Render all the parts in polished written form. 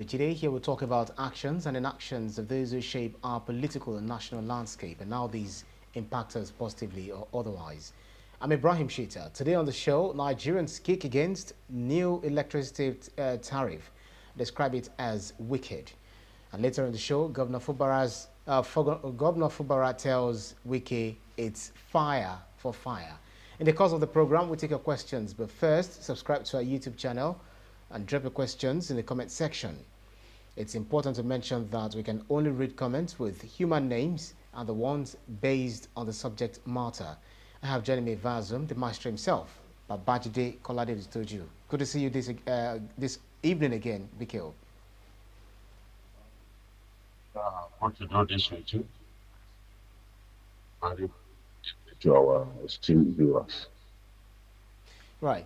Today, here we'll talk about actions and inactions of those who shape our political and national landscape and how these impact us positively or otherwise. I'm Ibrahim Shita. Today on the show, Nigerians kick against new electricity tariff, describe it as wicked. And later in the show, Governor Fubara tells Wike it's fire for fire. In the course of the program, we'll take your questions, but first, subscribe to our YouTube channel and drop your questions in the comment section. It's important to mention that we can only read comments with human names and the ones based on the subject matter. I have joining me via Zoom, the master himself, Babajide Kolade-Otitoju. Good to see you this evening again, Bikil. Want to do this with you and to our esteemed viewers. Right.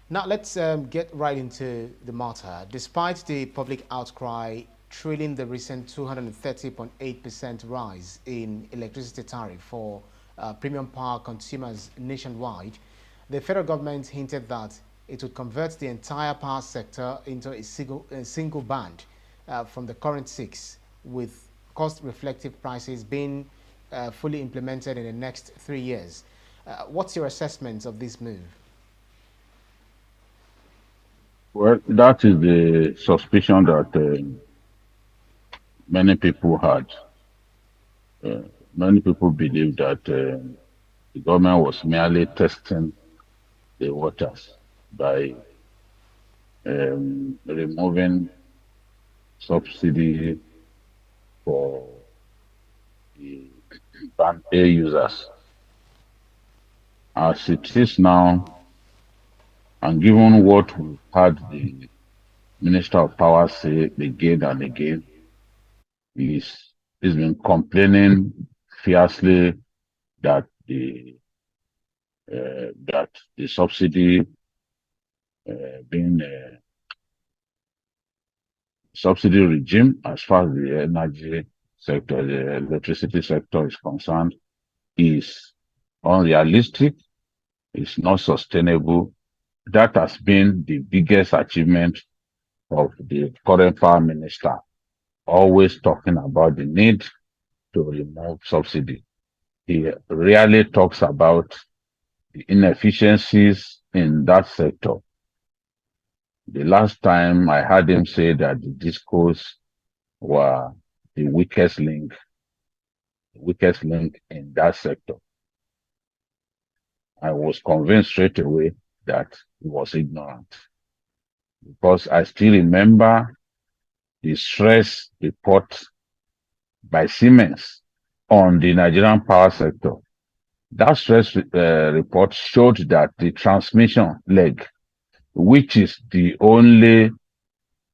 Now let's get right into the matter. Despite the public outcry trailing the recent 230.8% rise in electricity tariff for premium power consumers nationwide, the federal government hinted that it would convert the entire power sector into a single band from the current 6, with cost-reflective prices being fully implemented in the next 3 years. What's your assessment of this move? Well, that is the suspicion that many people had. Uh, Many people believe that the government was merely testing the waters by removing subsidy for the band A users. As it is now, and given what we had the Minister of Power say again and again, he's been complaining fiercely that the subsidy being subsidy regime as far as the energy sector, the electricity sector is concerned, is unrealistic. It's not sustainable. That has been the biggest achievement of the current power minister, always talking about the need to remove subsidy. He rarely talks about the inefficiencies in that sector. The last time I heard him say that the discos were the weakest link in that sector, I was convinced straight away that he was ignorant, because I still remember the stress report by Siemens on the Nigerian power sector. That stress report showed that the transmission leg, which is the only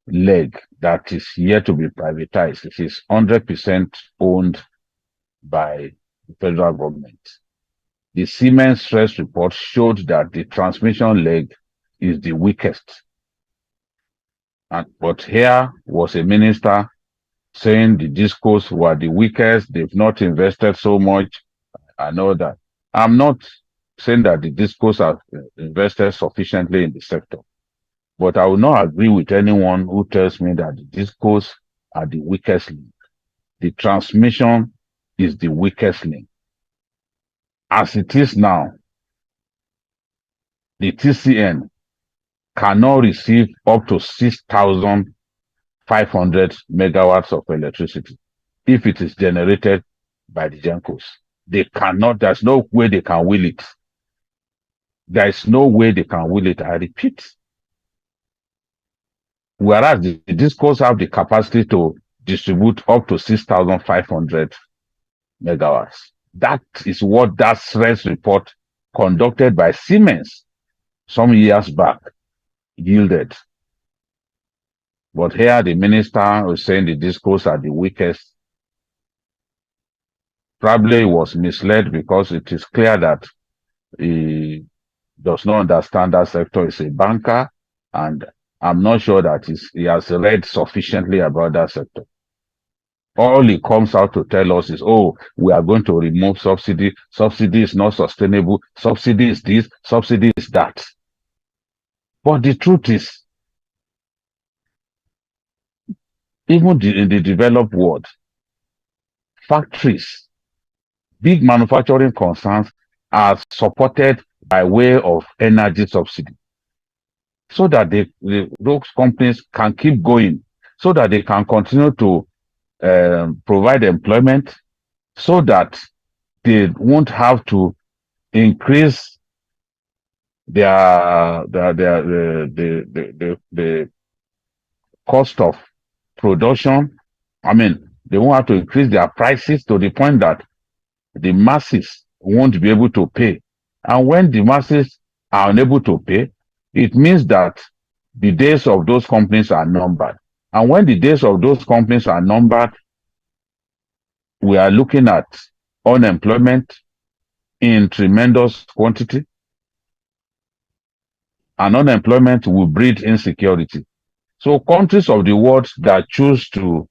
leg that is yet to be privatized, it is 100% owned by the federal government. The Siemens stress report showed that the transmission leg is the weakest. But here was a minister saying the discos were the weakest, they've not invested so much. I know that. I'm not saying that the discos have invested sufficiently in the sector, but I will not agree with anyone who tells me that the discos are the weakest link. The transmission is the weakest link. As it is now, the TCN cannot receive up to 6,500 megawatts of electricity if it is generated by the GENCOs. They cannot, there's no way they can will it. There is no way they can will it, I repeat. Whereas the DISCOs have the capacity to distribute up to 6,500 megawatts. That is what that stress report conducted by Siemens some years back yielded. But here the minister was saying the discourse are the weakest. Probably he was misled, because it is clear that he does not understand that sector. Is a banker, and I'm not sure that he has read sufficiently about that sector. All he comes out to tell us is, oh, we are going to remove subsidy. Subsidy is not sustainable. Subsidy is this, subsidy is that. But the truth is, even in the developed world, factories, big manufacturing concerns are supported by way of energy subsidy so that those companies can keep going, so that they can continue to provide employment, so that they won't have to increase the cost of production. I mean, they won't have to increase their prices to the point that the masses won't be able to pay. And when the masses are unable to pay, it means that the days of those companies are numbered. And when the days of those companies are numbered, we are looking at unemployment in tremendous quantity. And unemployment will breed insecurity. So countries of the world that choose to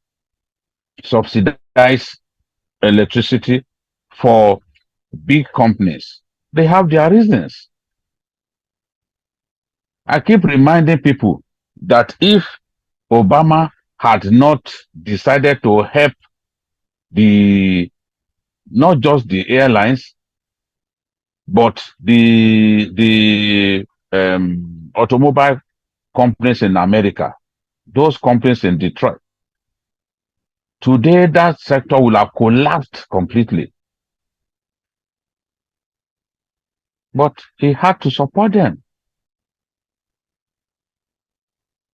subsidize electricity for big companies, they have their reasons. I keep reminding people that if Obama had not decided to help not just the airlines, but the automobile companies in America, those companies in Detroit, today that sector will have collapsed completely. But he had to support them.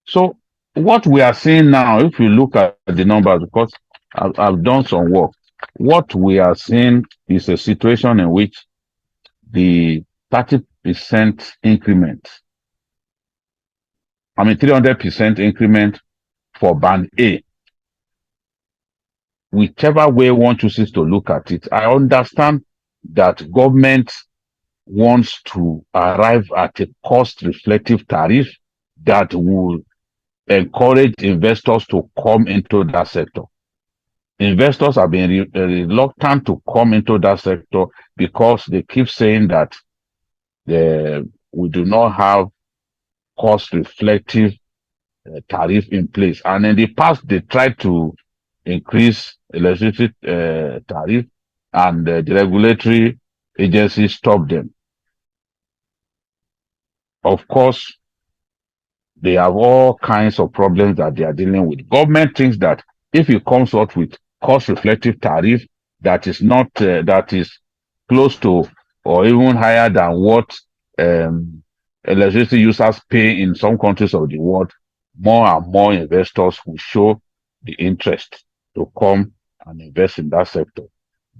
So what we are seeing now, if you look at the numbers, because I've done some work, what we are seeing is a situation in which the 30% increment, 300% increment for band A, whichever way one chooses to look at it. I understand that government wants to arrive at a cost-reflective tariff that will encourage investors to come into that sector. Investors have been reluctant to come into that sector because they keep saying that we do not have cost-reflective tariff in place. And in the past, they tried to increase electricity tariff, and the regulatory agencies stopped them. Of course, they have all kinds of problems that they are dealing with. Government thinks that if it comes out with cost-reflective tariff that is not that is close to or even higher than what electricity users pay in some countries of the world, more and more investors will show the interest to come and invest in that sector.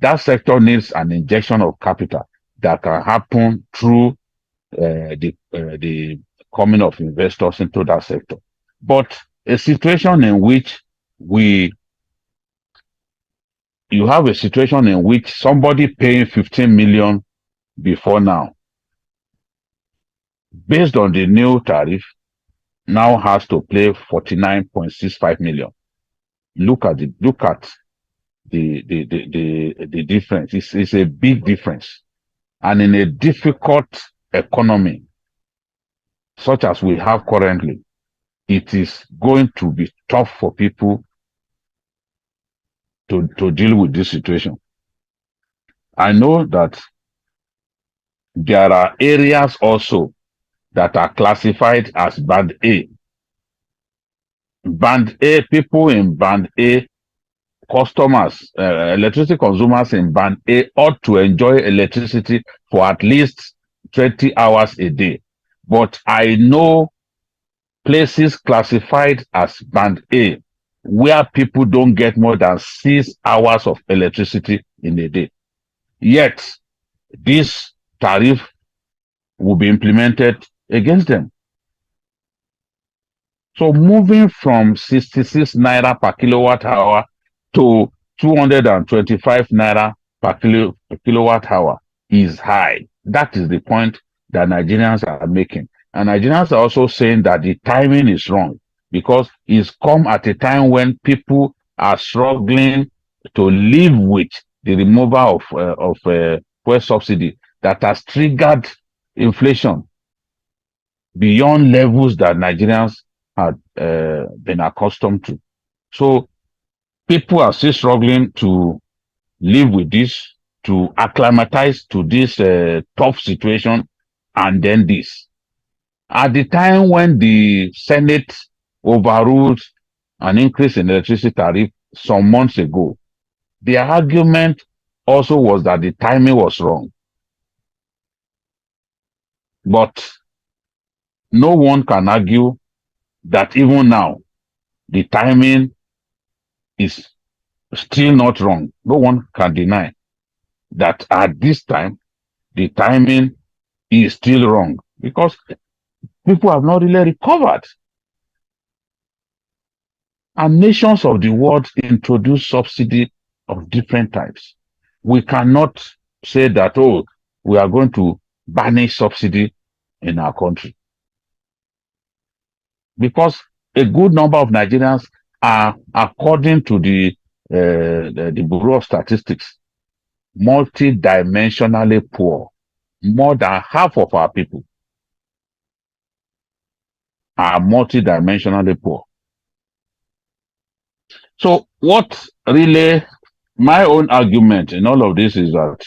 That sector needs an injection of capital that can happen through the coming of investors into that sector. But a situation in which you have a situation in which somebody paying 15 million before now, based on the new tariff, now has to pay 49.65 million. Look at the difference. It's a big difference. And in a difficult economy such as we have currently, it is going to be tough for people to deal with this situation. I know that there are areas also that are classified as band A. Band A, people in band A, customers, electricity consumers in band A ought to enjoy electricity for at least 20 hours a day. But I know places classified as band A where people don't get more than 6 hours of electricity in a day. Yet, this tariff will be implemented against them. So moving from 66 naira per kilowatt hour to 225 naira per kilowatt hour is high. That is the point that Nigerians are making. And Nigerians are also saying that the timing is wrong because it's come at a time when people are struggling to live with the removal of fuel subsidy that has triggered inflation beyond levels that Nigerians had been accustomed to. So People are still struggling to live with this, to acclimatize to this tough situation, and then this. At the time when the Senate overruled an increase in electricity tariff some months ago, the argument also was that the timing was wrong. But no one can argue that even now, the timing is still not wrong. No one can deny that at this time, the timing is still wrong because people have not really recovered. And nations of the world introduce subsidy of different types. We cannot say that, oh, we are going to banish subsidy in our country. Because a good number of Nigerians are, according to the Bureau of Statistics, multidimensionally poor. More than half of our people are multidimensionally poor. So what really, my own argument in all of this is that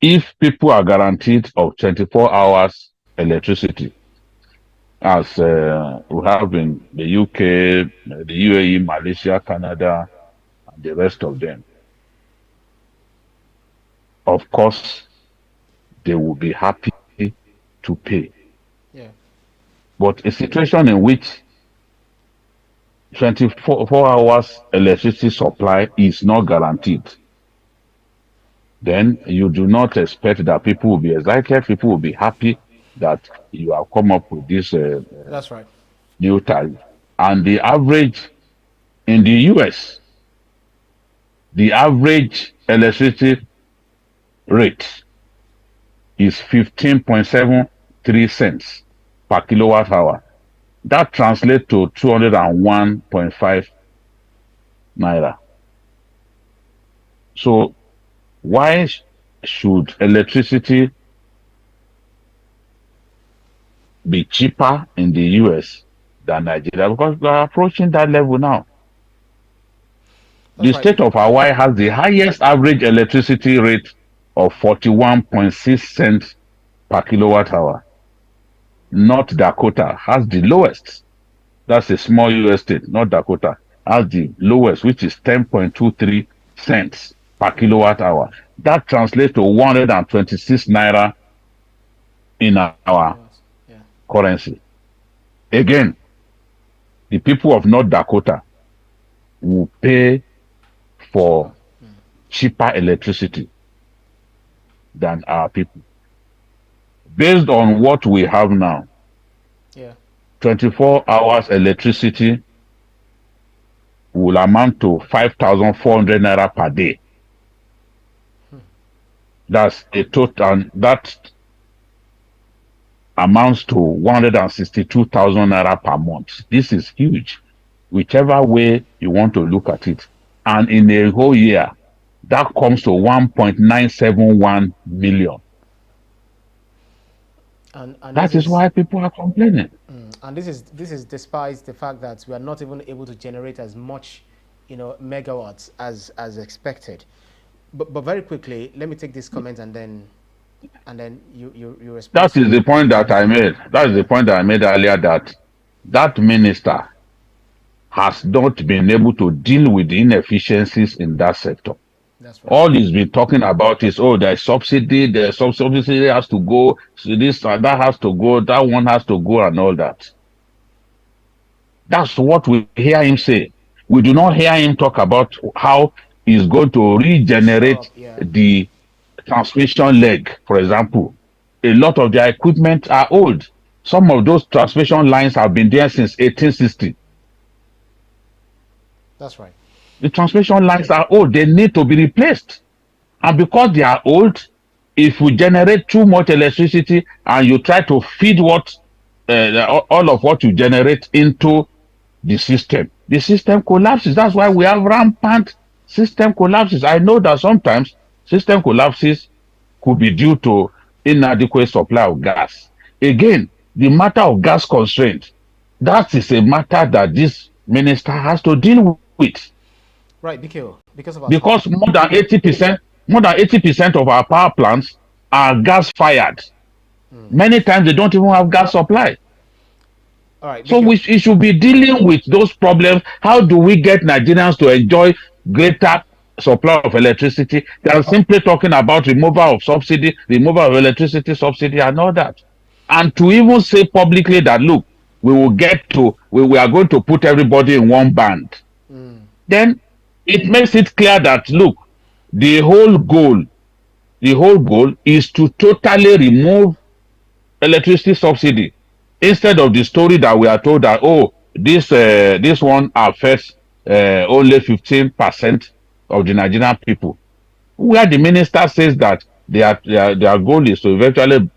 if people are guaranteed of 24 hours electricity, as we have in the UK, the UAE, Malaysia, Canada, and the rest of them, of course, they will be happy to pay. Yeah. But a situation in which 24 hours electricity supply is not guaranteed, then you do not expect that people will be excited, people will be happy that you have come up with this That's right. new tariff. And the average in the US, the average electricity rate is 15.73 cents per kilowatt hour. That translates to 201.5 naira. So why should electricity be cheaper in the US than Nigeria? Because we are approaching that level now. That's The right. state of Hawaii has the highest average electricity rate of 41.6 cents per kilowatt hour. North Dakota has the lowest. That's a small US state. North Dakota has the lowest, which is 10.23 cents per kilowatt hour. That translates to 126 naira in our Yeah. currency. Again, the people of North Dakota will pay for cheaper electricity than our people. Based on what we have now, Yeah. 24 hours electricity will amount to 5,400 naira per day. That's a total, and that amounts to 162,000 naira per month. This is huge, whichever way you want to look at it. And in a whole year, that comes to 1.971 million. And That is why people are complaining. and this is despite the fact that we are not even able to generate as much, megawatts as expected. But very quickly, let me take this comment and then you respond. That is the point that I made. That is the point that I made earlier, that that minister has not been able to deal with the inefficiencies in that sector. That's right. All he's been talking about is, oh, there's subsidy, subsidy has to go, so this that has to go, that one has to go, and all that. That's what we hear him say. We do not hear him talk about how he's going to regenerate the transmission leg, for example. A lot of their equipment are old. Some of those transmission lines have been there since 1860. That's right. The transmission lines are old. They need to be replaced. And because they are old, if you generate too much electricity and you try to feed all of what you generate into the system collapses. That's why we have rampant system collapses. I know that sometimes system collapses could be due to inadequate supply of gas. Again, the matter of gas constraint, that is a matter that this minister has to deal with. Right, because of our time. Because more than 80% of our power plants are gas fired. Many times they don't even have gas supply. All right, So we should be dealing with those problems. How do we get Nigerians to enjoy greater supply of electricity? They are simply talking about removal of subsidy, removal of electricity subsidy, and all that. And to even say publicly that look, we are going to put everybody in one band. Then it makes it clear that look, the whole goal, the whole goal is to totally remove electricity subsidy instead of the story that we are told that oh this one affects only 15% of the Nigerian people, where the minister says that their goal is to eventually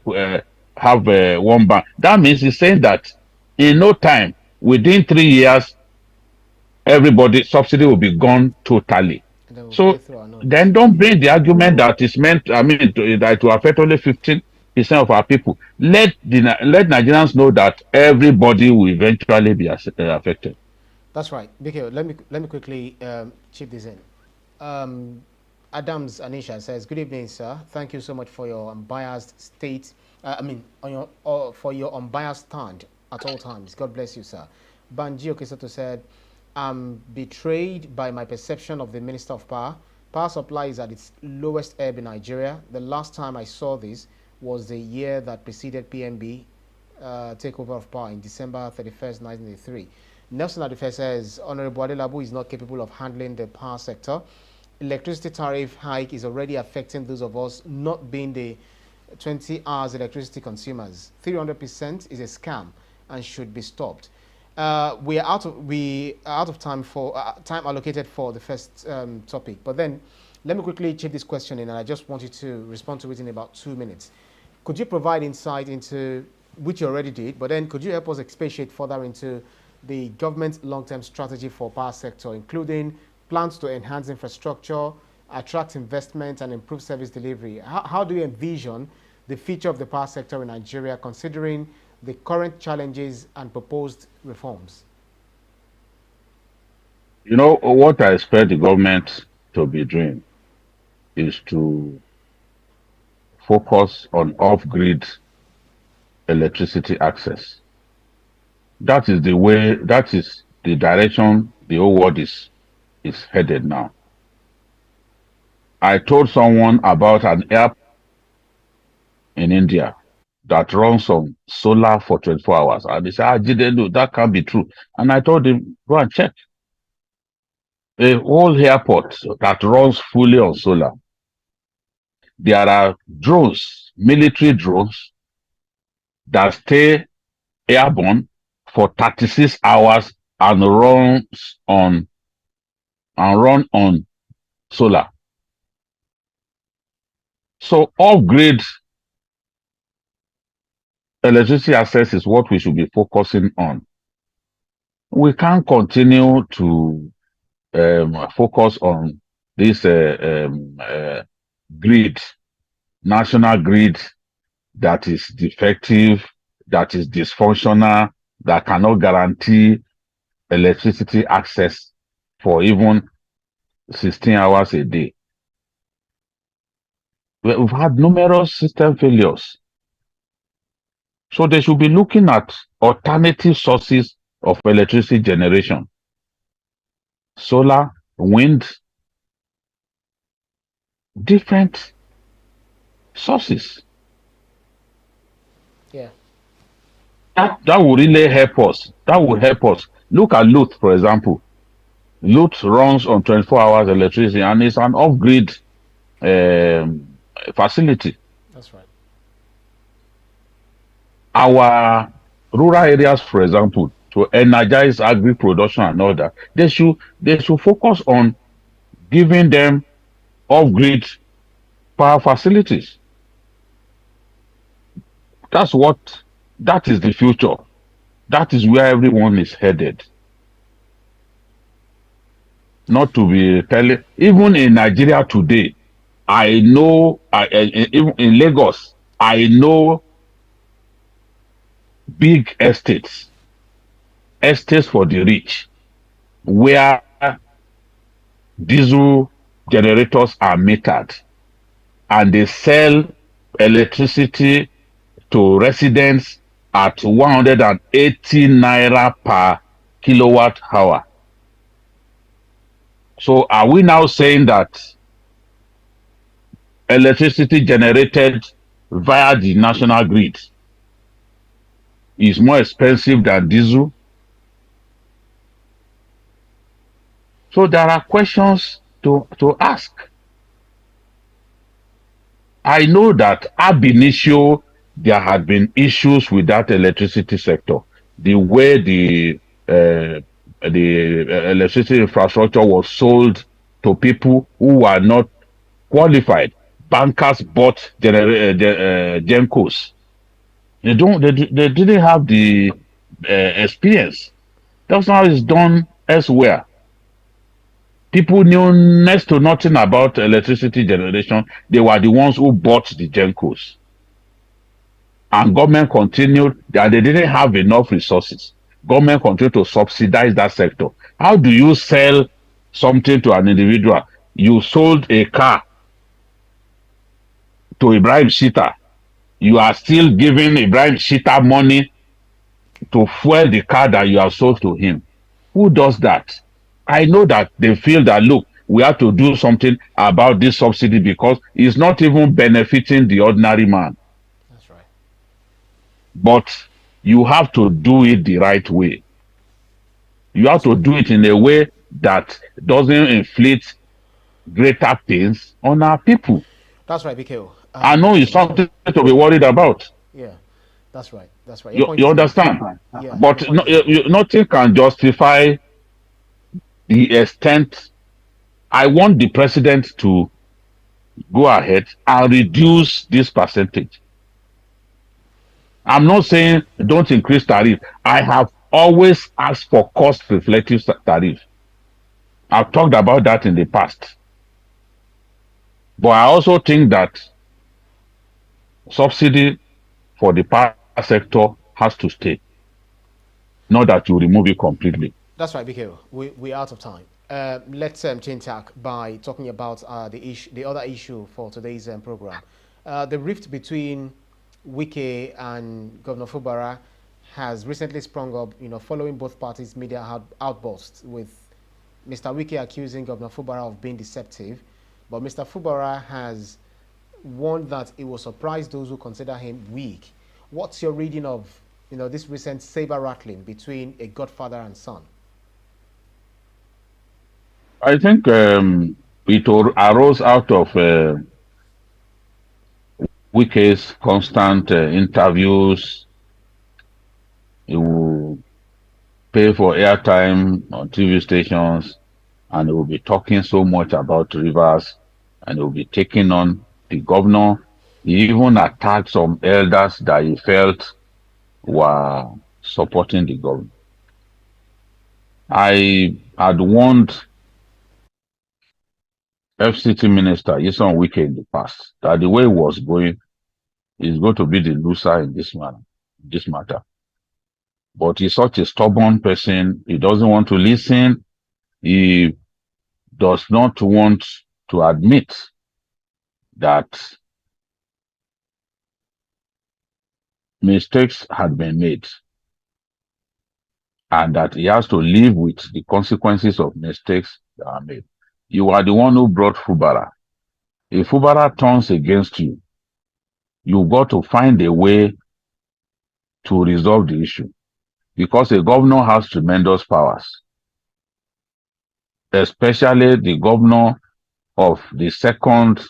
have one bank. That means he's saying that in no time, within 3 years, everybody subsidy will be gone totally. and then we'll pay So through our nose. then don't bring the argument that is meant, I mean, that will affect only 15% of our people. Let Nigerians know that everybody will eventually be affected. That's right. BK, let me quickly chip this in. Um, Adams Anisha says, "Good evening, sir. Thank you so much for your unbiased state. For your unbiased stand at all times. God bless you, sir." Banji Okesoto said, "I'm betrayed by my perception of the Minister of Power. Power supply is at its lowest ebb in Nigeria. The last time I saw this was the year that preceded PMB takeover of power in December 31st, 1983. Nelson Adefe says, Honorable Adelabu is not capable of handling the power sector. Electricity tariff hike is already affecting those of us not being the 20 hours electricity consumers. 300% is a scam and should be stopped. We are out of time for time allocated for the first topic. But then let me quickly chip this question in, and I just want you to respond to it in about 2 minutes. Could you provide insight into, which you already did, but then could you help us expatiate further into the government's long-term strategy for power sector, including plans to enhance infrastructure, attract investment, and improve service delivery? How do you envision the future of the power sector in Nigeria, considering the current challenges and proposed reforms? You know, what I expect the government to be doing is to focus on off-grid electricity access. That is the direction the whole world is headed now. I told someone about an airport in India that runs on solar for 24 hours. And they said, JIDE, no, that can't be true. And I told him, go and check. A whole airport that runs fully on solar. There are drones, military drones, that stay airborne for 36 hours and run on solar. So off-grid electricity access is what we should be focusing on. We can't continue to focus on this grid, national grid, that is defective, that is dysfunctional, that cannot guarantee electricity access for even 16 hours a day. We've had numerous system failures. So they should be looking at alternative sources of electricity generation. Solar, wind, different sources. Yeah. That will really help us. That will help us. Look at Luth, for example. Luth runs on 24 hours electricity and it's an off-grid facility. That's right. Our rural areas, for example, to energize agri production and all that, they should focus on giving them off-grid power facilities. That is the future. That is where everyone is headed. Not to be telling, even in Nigeria today, I know, even in Lagos, I know big estates for the rich, where diesel generators are metered and they sell electricity to residents at 180 naira per kilowatt hour. So are we now saying that electricity generated via the national grid is more expensive than diesel? So there are questions to ask. I know that ab initio there had been issues with that electricity sector. The way the electricity infrastructure was sold to people who were not qualified. Bankers bought Gencos. They didn't have the experience. That's how it's done elsewhere. People knew next to nothing about electricity generation. They were the ones who bought the Gencos. And government continued, and they didn't have enough resources. Government continued to subsidize that sector. How do you sell something to an individual? You sold a car to Ibrahim Shita. You are still giving Ibrahim Shita money to fuel the car that you have sold to him. Who does that? I know that they feel that, look, we have to do something about this subsidy because it's not even benefiting the ordinary man. That's right. But you have to do it the right way. You have to do it in a way that doesn't inflict greater pains on our people. That's right, BKO. I know it's something to be worried about. Yeah, that's right. That's right. You understand? Yeah, but nothing can justify the extent. I want the president to go ahead and reduce this percentage. I'm not saying don't increase tariff. I have always asked for cost reflective tariff. I've talked about that in the past. But I also think that subsidy for the power sector has to stay. Not that you remove it completely. That's right, BKO. We're out of time. Let's change tack by talking about the other issue for today's program. The rift between Wike and Governor Fubara has recently sprung up, following both parties' media outbursts, with Mr. Wike accusing Governor Fubara of being deceptive, but Mr. Fubara has warned that it will surprise those who consider him weak. What's your reading of, this recent saber rattling between a godfather and son? I think it arose out of Wike's constant interviews. He will pay for airtime on TV stations, and he will be talking so much about rivers, and he will be taking on the governor. He even attacked some elders that he felt were supporting the government. I had warned FCT Minister Nyesom Wike in the past that the way it was going is going to be the loser in this matter. But he's such a stubborn person. He doesn't want to listen. He does not want to admit that mistakes had been made and that he has to live with the consequences of mistakes that are made. You are the one who brought Fubara. If Fubara turns against you, you've got to find a way to resolve the issue, because a governor has tremendous powers, especially the governor of the second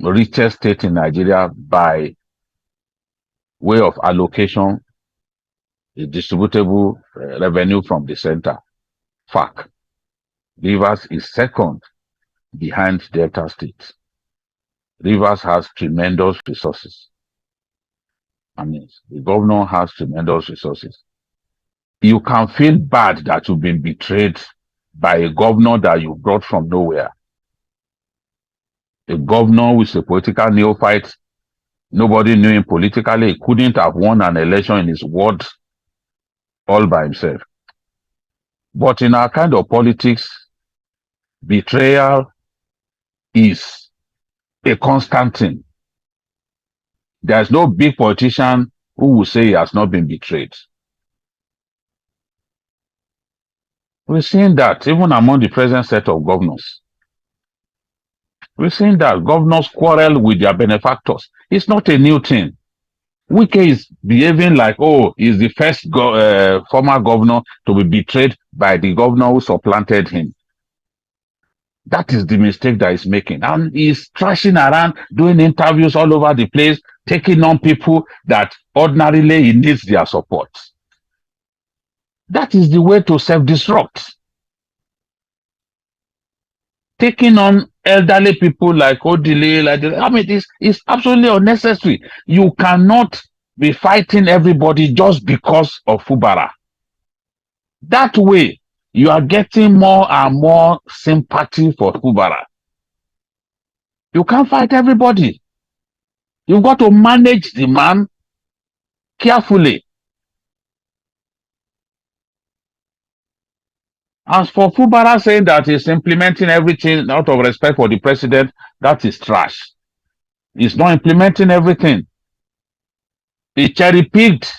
richest state in Nigeria by way of allocation, the distributable revenue from the center, FAC. Rivers is second behind Delta State. Rivers has tremendous resources. The governor has tremendous resources. You can feel bad that you've been betrayed by a governor that you brought from nowhere. A governor who is a political neophyte. Nobody knew him politically. He couldn't have won an election in his ward all by himself. But in our kind of politics, betrayal is a constant thing. There's no big politician who will say he has not been betrayed. We're seeing that even among the present set of governors. We're seeing that governors quarrel with their benefactors. It's not a new thing. Wike is behaving like, oh, he's the first former governor to be betrayed by the governor who supplanted him. That is the mistake that he's making. And he's trashing around, doing interviews all over the place, taking on people that ordinarily he needs their support. That is the way to self-destruct. Taking on elderly people like Odile, it's absolutely unnecessary. You cannot be fighting everybody just because of Fubara. That way, you are getting more and more sympathy for Fubara. You can't fight everybody. You've got to manage the man carefully. As for Fubara saying that he's implementing everything out of respect for the president, that is trash. He's not implementing everything. He cherry-picked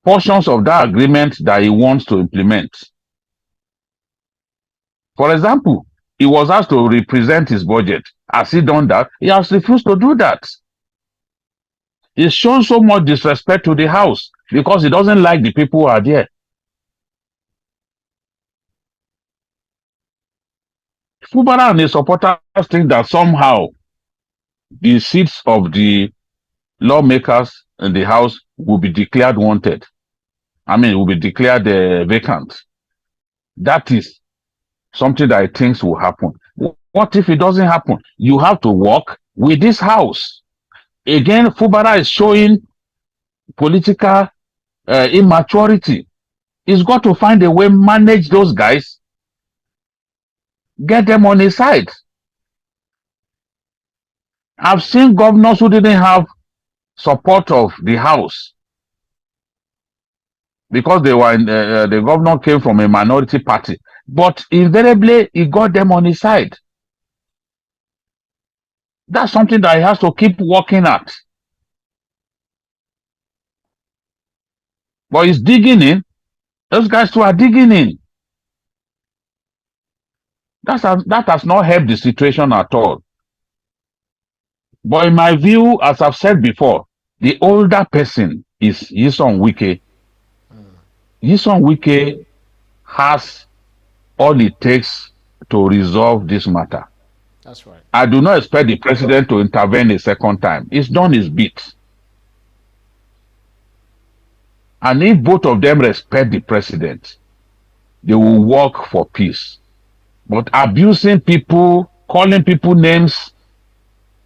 portions of that agreement that he wants to implement. For example, he was asked to represent his budget. Has he done that? He has refused to do that. He's shown so much disrespect to the House because he doesn't like the people who are there. Fubara and his supporters think that somehow the seats of the lawmakers in the House will be declared wanted. Will be declared vacant. That is something that I think will happen. What if it doesn't happen? You have to work with this House. Again, Fubara is showing political immaturity. He's got to find a way to manage those guys, get them on his side. I've seen governors who didn't have support of the House because they were the governor came from a minority party, but invariably he got them on his side. That's something that he has to keep working at. But he's digging in. Those guys too are digging in. That has not helped the situation at all. But in my view, as I've said before, the older person is Nyesom Wike. Nyesom Wike has all it takes to resolve this matter. That's right. I do not expect the president to intervene a second time. He's done his bit. And if both of them respect the president, they will work for peace. But abusing people, calling people names,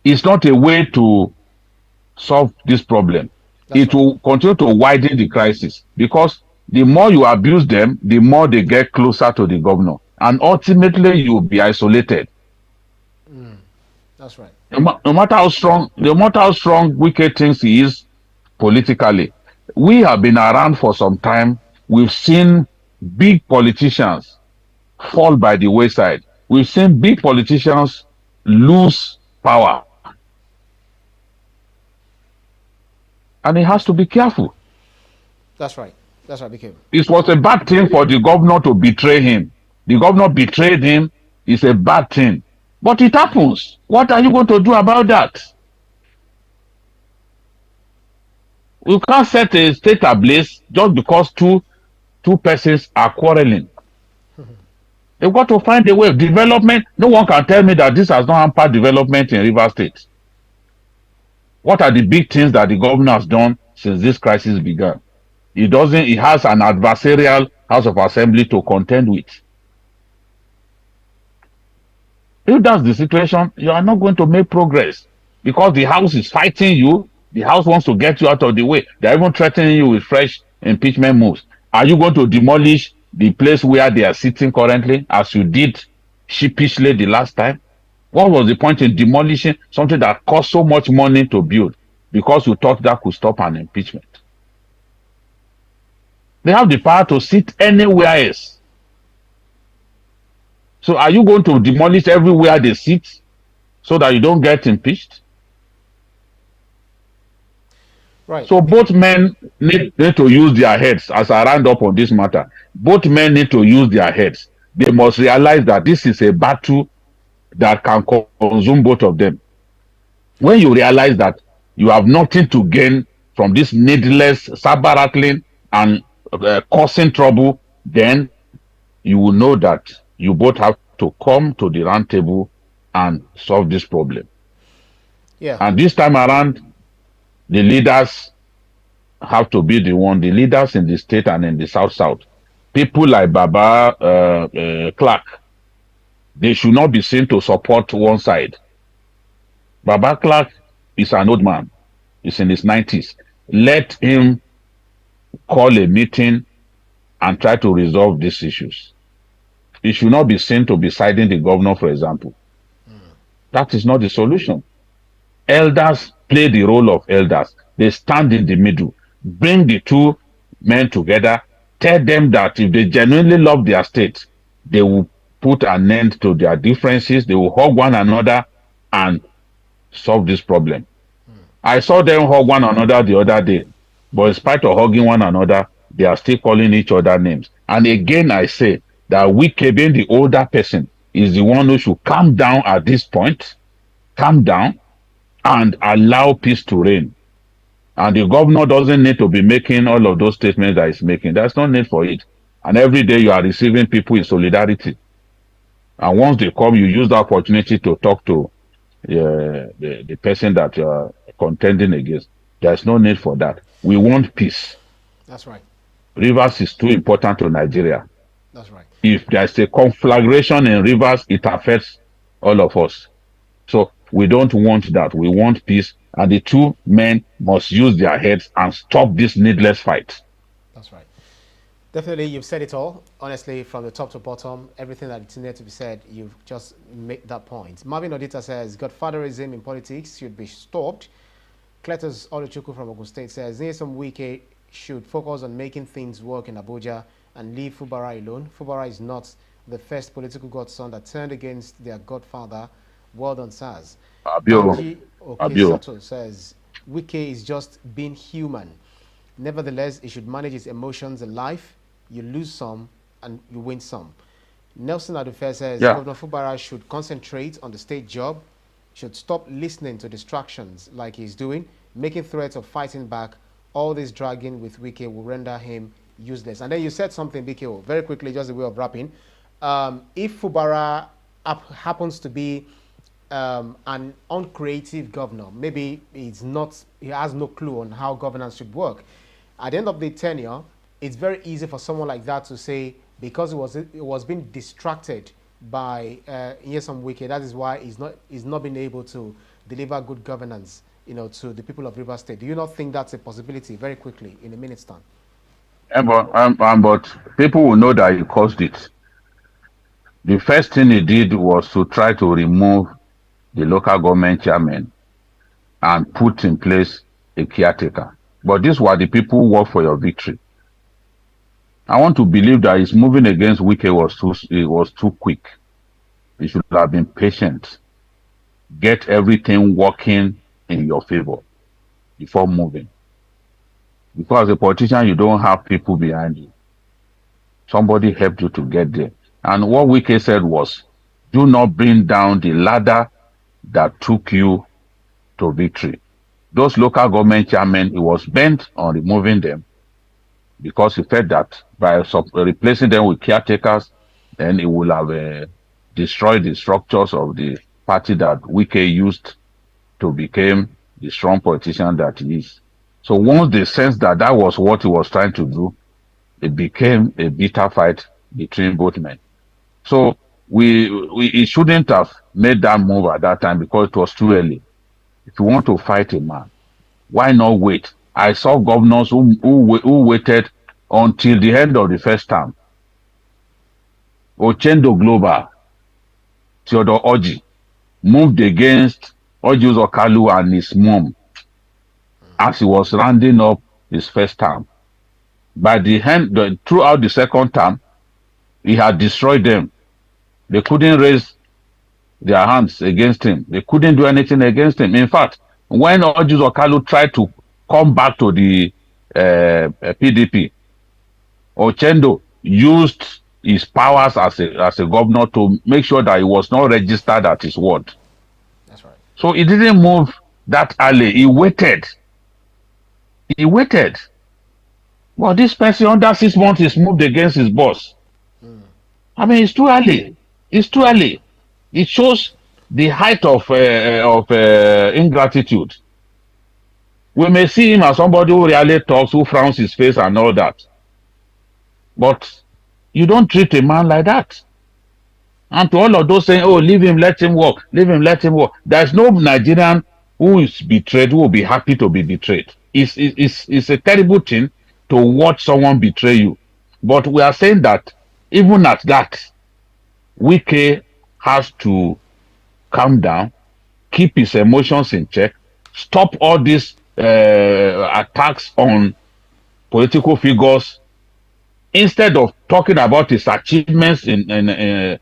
is not a way to solve this problem. It will continue to widen the crisis because the more you abuse them, the more they get closer to the governor. And ultimately, you will be isolated. That's right. No matter how strong Wike thinks he is politically, we have been around for some time. We've seen big politicians fall by the wayside. We've seen big politicians lose power. And he has to be careful. That's right. That's right, BK. It was a bad thing for the governor to betray him. The governor betrayed him. It's a bad thing. But it happens. What are you going to do about that? You can't set a state ablaze just because two persons are quarreling. They've got to find a way of development. No one can tell me that this has not hampered development in Rivers State. What are the big things that the governor has done since this crisis began? He has an adversarial House of Assembly to contend with. If that's the situation, you are not going to make progress because the House is fighting you. The House wants to get you out of the way. They're even threatening you with fresh impeachment moves. Are you going to demolish the place where they are sitting currently, as you did sheepishly the last time? What was the point in demolishing something that cost so much money to build because you thought that could stop an impeachment? They have the power to sit anywhere else. So are you going to demolish everywhere they sit so that you don't get impeached? Right. So both men need to use their heads as I round up on this matter. Both men need to use their heads. They must realize that this is a battle that can consume both of them. When you realize that you have nothing to gain from this needless saber rattling and causing trouble, then you will know that you both have to come to the round table and solve this problem. Yeah. And this time around, the leaders have to be the leaders in the state and in the South. People like Baba Clark, they should not be seen to support one side. Baba Clark is an old man. He's in his 90s. Let him call a meeting and try to resolve these issues. He should not be seen to be siding the governor, for example. That is not the solution. Elders play the role of elders. They stand in the middle. Bring the two men together. Tell them that if they genuinely love their state, they will put an end to their differences. They will hug one another and solve this problem. I saw them hug one another the other day, but in spite of hugging one another, they are still calling each other names. And again, I say that Wike, being the older person, is the one who should calm down at this point, calm down, and allow peace to reign. And the governor doesn't need to be making all of those statements that he's making. There's no need for it. And every day you are receiving people in solidarity. And once they come, you use the opportunity to talk to the person that you are contending against. There's no need for that. We want peace. That's right. Rivers is too important to Nigeria. That's right. If there's a conflagration in rivers, it affects all of us. So we don't want that. We want peace. And the two men must use their heads and stop this needless fight. That's right. Definitely, you've said it all. Honestly, from the top to bottom, everything that needed to be said, you've just made that point. Marvin Odita says, Godfatherism in politics should be stopped. Cletus Oluchukwu from Ogun State says, Nyesom Wike should focus on making things work in Abuja and leave Fubara alone. Fubara is not the first political godson that turned against their godfather. Well done, Saz. Sato says, Wike is just being human. Nevertheless, he should manage his emotions in life. You lose some and you win some. Nelson Adufe says, Governor Fubara should concentrate on the state job, should stop listening to distractions like he's doing, making threats of fighting back. All this dragging with Wike will render him useless. And then you said something, BKO, very quickly, just a way of wrapping. If Fubara happens to be an uncreative governor, maybe he has no clue on how governance should work. At the end of the tenure, it's very easy for someone like that to say, because it was being distracted by Nyesom Wike, that is why he's not been able to deliver good governance, to the people of Rivers State. Do you not think that's a possibility? Very quickly, in a minute's time. But people will know that he caused it. The first thing he did was to try to remove the local government chairman and put in place a caretaker. But these were the people who worked for your victory. I want to believe that his moving against Wike was too quick. He should have been patient. Get everything working in your favor before moving. Because as a politician, you don't have people behind you. Somebody helped you to get there. And what Wike said was, do not bring down the ladder that took you to victory. Those local government chairmen, he was bent on removing them because he felt that by replacing them with caretakers, then it will have destroyed the structures of the party that Wike used to become the strong politician that he is. So once they sensed that that was what he was trying to do, it became a bitter fight between both men. So we shouldn't have made that move at that time because it was too early. If you want to fight a man, why not wait? I saw governors who waited until the end of the first term. Ochendo Global, Theodore Oji, moved against Oji Uzokalu and his mom as he was rounding up his first term. By the end, throughout the second term, he had destroyed them. They couldn't raise their hands against him. They couldn't do anything against him. In fact, when Orji Okalu tried to come back to the PDP, Ochendo used his powers as a governor to make sure that he was not registered at his ward. That's right. So he didn't move that early. He waited. He waited. Well, this person under 6 months is moved against his boss. I mean, it's too early. It's too early. It shows the height of ingratitude. We may see him as somebody who really talks, who frowns his face and all that. But you don't treat a man like that. And to all of those saying, oh, leave him, let him walk, leave him, let him walk. There's no Nigerian who is betrayed who will be happy to be betrayed. It's a terrible thing to watch someone betray you. But we are saying that even at that, Wike has to calm down, keep his emotions in check, stop all these attacks on political figures. Instead of talking about his achievements during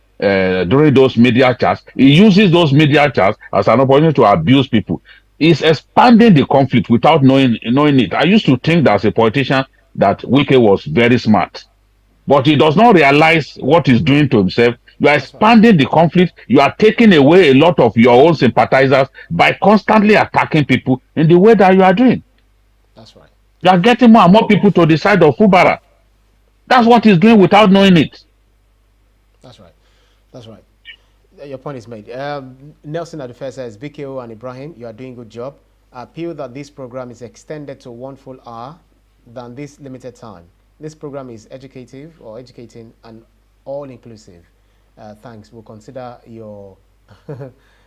those media chats, he uses those media chats as an opportunity to abuse people. He's expanding the conflict without knowing it. I used to think that as a politician that Wike was very smart, but he does not realize what he's doing to himself. You are expanding the conflict. You are taking away a lot of your own sympathizers by constantly attacking people in the way that you are doing. That's right. You are getting more and more people to the side of Fubara. That's what he's doing without knowing it. That's right. That's right. Your point is made. Nelson Adufe says, BKO and Ibrahim, you are doing a good job. I appeal that this program is extended to 1 full hour than this limited time. This program is educative or educating and all-inclusive. Thanks. We'll consider your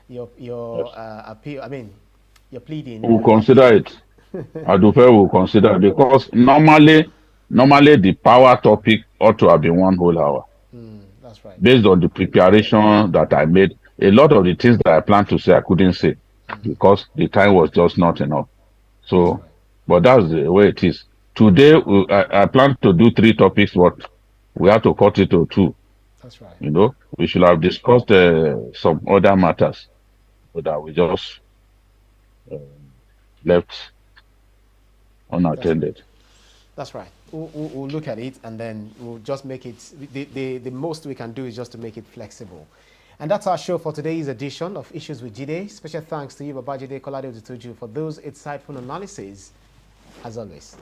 appeal. I mean, your pleading. We'll consider it. Adufe will consider it because normally the power topic ought to have been 1 whole hour. That's right. Based on the preparation that I made, a lot of the things that I planned to say I couldn't say because the time was just not enough. So, right. But that's the way it is. Today, I plan to do 3 topics, but we have to cut it to 2. That's right. You know, we should have discussed some other matters, but that we just left unattended. That's right. We'll look at it and then we'll just make it, the most we can do is just to make it flexible. And that's our show for today's edition of Issues with JIDE. Special thanks to you, Babajide Kolade-Otitoju, for those insightful analyses, as always.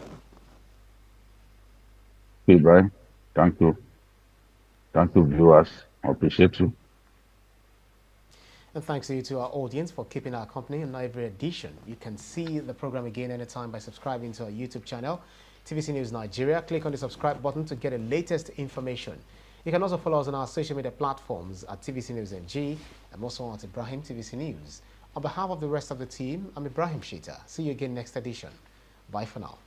Hey, Brian. Thank you. Thank you, viewers. I appreciate you. And thanks to you, to our audience, for keeping our company in every edition. You can see the program again anytime by subscribing to our YouTube channel, TVC News Nigeria. Click on the subscribe button to get the latest information. You can also follow us on our social media platforms at TVC News NG. I'm also at Ibrahim TVC News. On behalf of the rest of the team, I'm Ibrahim Shita. See you again next edition. Bye for now.